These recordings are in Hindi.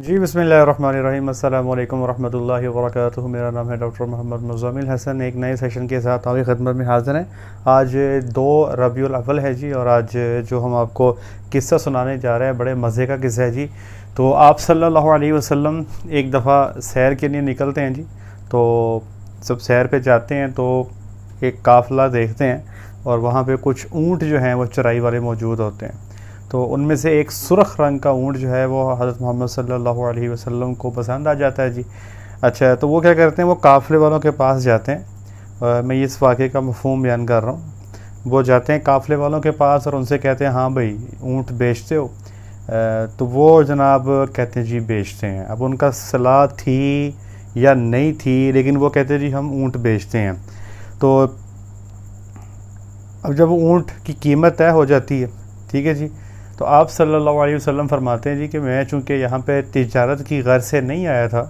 जी बिस्मिल्लाहिर्रहमानिर्रहीम अस्सलाम वालेकुम वरहमतुल्लाहि वबरकातुहू। मेरा नाम है डॉक्टर मोहम्मद मुज़म्मिल हसन। एक नए सेशन के साथ आपकी खिदमत में हाज़िर हैं। आज 2 रबीउल अव्वल है जी, और आज जो हम आपको किस्सा सुनाने जा रहे हैं बड़े मज़े का किस्सा है जी। तो आप सल्लल्लाहु अलैहि वसल्लम एक दफ़ा सैर के लिए निकलते हैं जी। तो जब सैर पे जाते हैं तो एक काफ़िला देखते हैं, और वहाँ पे कुछ ऊँट जो हैं वो चराई वाले मौजूद होते हैं। तो उनमें से एक सुर्ख रंग का ऊँट जो है वो हज़रत मोहम्मद सल्लल्लाहु अलैहि वसल्लम को पसंद आ जाता है जी। अच्छा, तो वो क्या करते हैं, वो काफ़िले वालों के पास जाते हैं। मैं इस वाक़े का मफ़हूम बयान कर रहा हूँ। वो जाते हैं काफ़िले वालों के पास और उनसे कहते हैं, हाँ भाई ऊँट बेचते हो? तो वो जनाब कहते हैं जी बेचते हैं। अब उनका सलाह थी या नहीं थी, लेकिन वो कहते हैं जी हम ऊँट बेचते हैं। तो अब जब ऊँट की कीमत तय हो जाती है, ठीक है जी, तो आप सल्लल्लाहु अलैहि वसल्लम फरमाते हैं जी कि मैं चूँकि यहाँ पे तिजारत की गर्ज से नहीं आया था,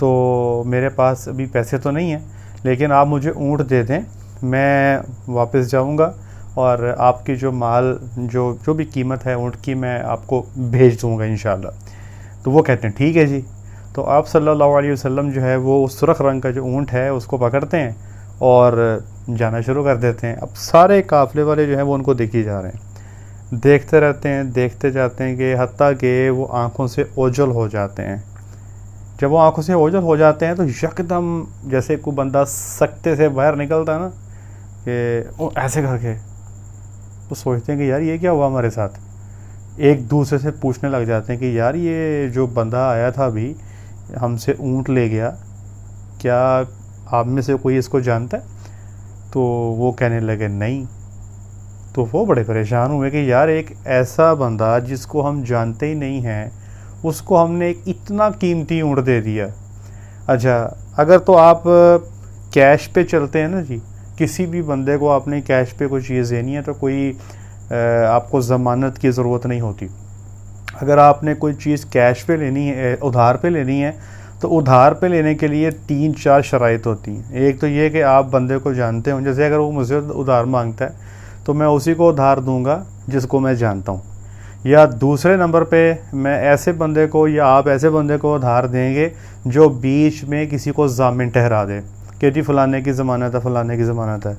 तो मेरे पास अभी पैसे तो नहीं हैं, लेकिन आप मुझे ऊँट दे दें, मैं वापस जाऊँगा और आपकी जो माल जो जो भी कीमत है ऊँट की मैं आपको भेज दूँगा इंशाल्लाह। तो वो कहते हैं ठीक है जी। तो आप सल्लल्लाहु अलैहि वसल्लम जो है वो उस सुर्ख रंग का जो ऊँट है उसको पकड़ते हैं और जाना शुरू कर देते हैं। अब सारे काफ़िले वाले जो हैं वो उनको देखी जा रहे हैं, देखते रहते हैं, देखते जाते हैं कि हत्ता कि वो आँखों से ओझल हो जाते हैं। जब वो आँखों से ओझल हो जाते हैं तो यकदम जैसे कोई बंदा सकते से बाहर निकलता है ना, कि वो ऐसे करके वो सोचते हैं कि यार ये क्या हुआ हमारे साथ। एक दूसरे से पूछने लग जाते हैं कि यार ये जो बंदा आया था अभी हमसे ऊँट ले गया, क्या आप में से कोई इसको जानता है? तो वो कहने लगे नहीं। तो वो बड़े परेशान हुए कि यार एक ऐसा बंदा जिसको हम जानते ही नहीं हैं, उसको हमने एक इतना कीमती ऊँट दे दिया। अच्छा, अगर तो आप कैश पे चलते हैं ना जी, किसी भी बंदे को आपने कैश पे कोई चीज़ देनी है तो कोई आपको ज़मानत की ज़रूरत नहीं होती। अगर आपने कोई चीज़ कैश पे लेनी है, उधार पे लेनी है, तो उधार पे लेने के लिए 3-4 शराइत होती हैं। एक तो ये कि आप बंदे को जानते हो, जैसे अगर वो मुझसे उधार मांगता है तो मैं उसी को उधार दूंगा जिसको मैं जानता हूँ, या दूसरे नंबर पे मैं ऐसे बंदे को या आप ऐसे बंदे को उधार देंगे जो बीच में किसी को ज़ामिन ठहरा दे कि जी फ़लाने की ज़मानत है, फ़लाने की ज़मानत है।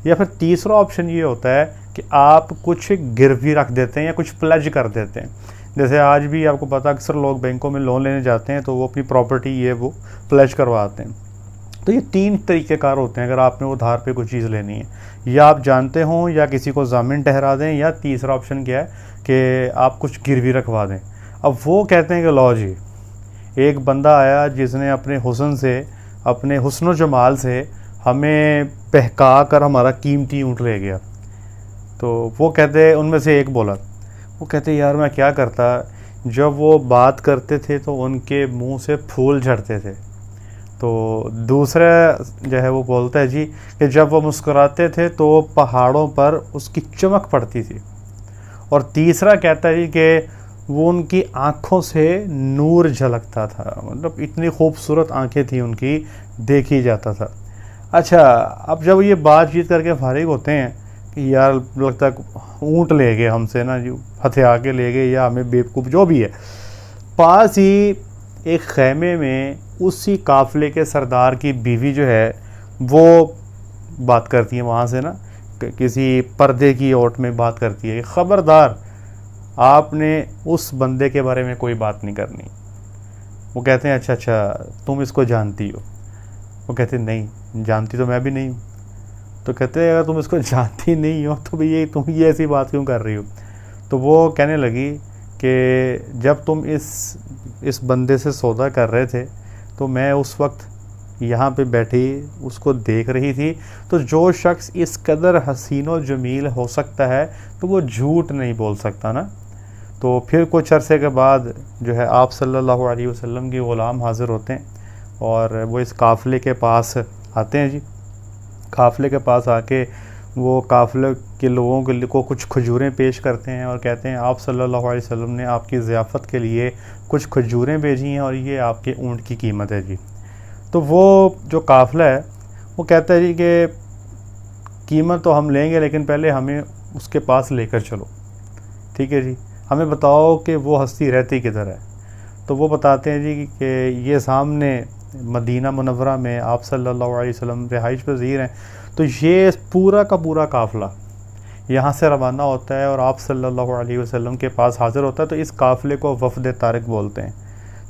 या फिर तीसरा ऑप्शन ये होता है कि आप कुछ गिरवी रख देते हैं या कुछ प्लेज कर देते हैं। जैसे आज भी आपको पता अक्सर लोग बैंकों में लोन लेने जाते हैं तो वो अपनी प्रॉपर्टी ये वो प्लेज करवाते हैं। तो ये 3 तरीक़ेकार होते हैं अगर आपने उधार पे कोई चीज़ लेनी है, या आप जानते हों या किसी को ज़ामिन ठहरा दें, या तीसरा ऑप्शन क्या है कि आप कुछ गिरवी रखवा दें। अब वो कहते हैं कि लो जी, एक बंदा आया जिसने अपने हुस्न से, अपने हुस्न व जमाल से हमें बहका कर हमारा कीमती ऊँट ले गया। तो वो कहते, उनमें से एक बोला, वो कहते यार मैं क्या करता, जब वो बात करते थे तो उनके मुंह से फूल झड़ते थे। तो दूसरा जो है वो बोलता है जी कि जब वो मुस्कुराते थे तो पहाड़ों पर उसकी चमक पड़ती थी। और तीसरा कहता है जी कि वो उनकी आँखों से नूर झलकता था, मतलब इतनी खूबसूरत आँखें थी उनकी, देखी जाता था। अच्छा, अब जब ये बातचीत करके फारिग होते हैं कि यार लगता है ऊँट ले गए हमसे ना जी, हथिया के ले गए या हमें बेवकूफ़ जो भी है, पास ही एक खैमे में उसी काफ़िले के सरदार की बीवी जो है वो बात करती है वहाँ से ना, किसी पर्दे की ओट में बात करती है कि ख़बरदार आपने उस बंदे के बारे में कोई बात नहीं करनी। वो कहते हैं अच्छा अच्छा तुम इसको जानती हो? वो कहते हैं नहीं, जानती तो मैं भी नहीं हूँ। तो कहते हैं अगर तुम इसको जानती नहीं हो तो भी तुम ये ऐसी बात क्यों कर रही हो? तो वो कहने लगी कि जब तुम इस बंदे से सौदा कर रहे थे तो मैं उस वक्त यहाँ पे बैठी उसको देख रही थी, तो जो शख्स इस कदर हसीन व जमील हो सकता है तो वो झूठ नहीं बोल सकता ना। तो फिर कुछ अरसे के बाद जो है आप सल्लल्लाहु अलैहि वसल्लम के ग़ुलाम हाज़िर होते हैं और वो इस काफ़िले के पास आते हैं जी। काफ़िले के पास आके वो काफ़िले के लोगों के लिए को कुछ खजूरें पेश करते हैं और कहते हैं आप सल्लल्लाहु अलैहि वसल्लम ने आपकी ज़ियाफ़त के लिए कुछ खजूरें भेजी हैं और ये आपके ऊँट की कीमत है जी। तो वो जो काफ़िला है वो कहता है जी कि कीमत तो हम लेंगे, लेकिन पहले हमें उसके पास लेकर चलो, ठीक है जी, हमें बताओ कि वो हस्ती रहती किधर है। तो वो बताते हैं जी कि ये सामने मदीना मुनव्वरा में आप सल्लल्लाहु अलैहि वसल्लम रिहाइश पज़ीर हैं, तो ये पूरा का पूरा काफ़िला यहाँ से रवाना होता है और आप सल्लल्लाहु अलैहि वसल्लम के पास हाज़िर होता है। तो इस काफ़िले को वफ़द तारिक बोलते हैं।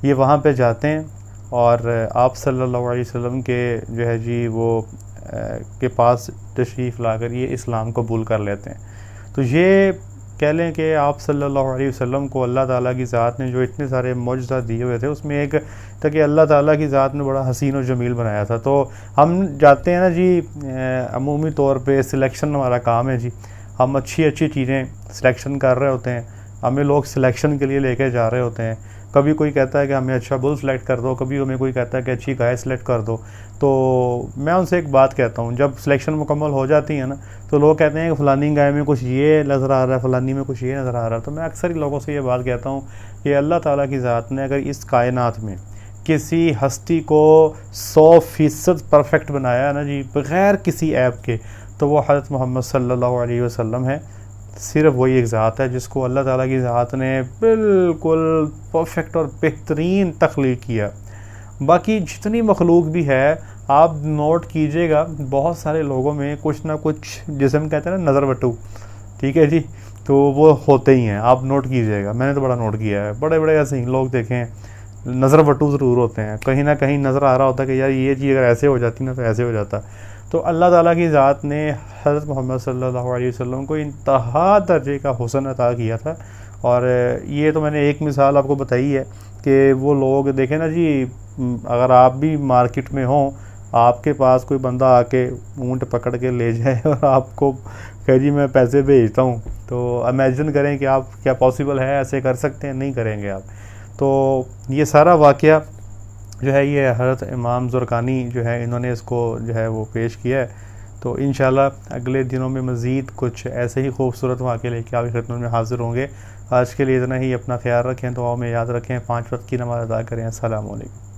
ये वहाँ पे जाते हैं और आप सल्लल्लाहु अलैहि वसल्लम के जो है जी वो के पास तशरीफ़ लाकर ये इस्लाम कबूल कर लेते हैं। तो ये कह लें कि आप सल्लल्लाहु अलैहि वसल्लम को अल्लाह ताला की ज़ात ने जो इतने सारे मौजज़ा दिए हुए थे, उसमें एक था कि अल्लाह ताला की ज़ात ने बड़ा हसीन और जमील बनाया था। तो हम जाते हैं ना जी, अमूमी तौर पे सिलेक्शन हमारा काम है जी। हम अच्छी अच्छी चीज़ें सिलेक्शन कर रहे होते हैं, हमें लोग सिलेक्शन के लिए लेके जा रहे होते हैं। कभी कोई कहता है कि हमें अच्छा बुल सेलेक्ट कर दो, कभी हमें कोई कहता है कि अच्छी गाय सेलेक्ट कर दो। तो मैं उनसे एक बात कहता हूँ, जब सिलेक्शन मुकम्मल हो जाती है ना, तो लोग कहते हैं कि फ़लानी गाय में कुछ ये नज़र आ रहा है, फ़लानी में कुछ ये नज़र आ रहा है। तो मैं अक्सर ही लोगों से ये बात कहता हूँ कि अल्लाह ताला की ज़ात ने अगर इस कायनात में किसी हस्ती को 100% परफेक्ट बनाया है ना जी, बग़ैर किसी ऐब के, तो वो हज़रत मोहम्मद सल्लल्लाहु अलैहि वसल्लम है। सिर्फ वही एक ज़ात है जिसको अल्लाह ताला की ज़ात ने बिल्कुल परफेक्ट और बेहतरीन तख्लीक किया। बाकी जितनी मखलूक भी है, आप नोट कीजिएगा, बहुत सारे लोगों में कुछ ना कुछ, जैसे हम कहते हैं ना नज़र वटू, ठीक है जी, तो वो होते ही हैं। आप नोट कीजिएगा, मैंने तो बड़ा नोट किया है, बड़े बड़े ऐसे ही लोग देखें नज़र वटू ज़रूर होते हैं। कहीं ना कहीं नज़र आ रहा होता है कि यार ये चीज़ अगर ऐसे हो जाती ना तो ऐसे हो जाता। तो अल्लाह ताला की ज़ात ने हज़रत मोहम्मद सल्लल्लाहु अलैहि वसल्लम को इंतहा दर्जे का हुस्न अता किया था। और ये तो मैंने एक मिसाल आपको बताई है कि वो लोग देखें ना जी, अगर आप भी मार्केट में हों, आपके पास कोई बंदा आके ऊँट पकड़ के ले जाए और आपको कहे जी मैं पैसे भेजता हूँ, तो इमेजिन करें कि आप, क्या पॉसिबल है, ऐसे कर सकते हैं? नहीं करेंगे आप। तो ये सारा वाक़या जो है ये हज़रत इमाम ज़ुरक़ानी जो है इन्होंने इसको जो है वो पेश किया है। तो इंशाल्लाह अगले दिनों में मज़ीद कुछ ऐसे ही खूबसूरत वाक़े लेके आपकी खिदमत में हाज़िर होंगे। आज के लिए इतना ही। अपना ख्याल रखें, दुआओं में याद रखें, 5 वक्त की नमाज़ अदा करें। अस्सलामु अलैकुम।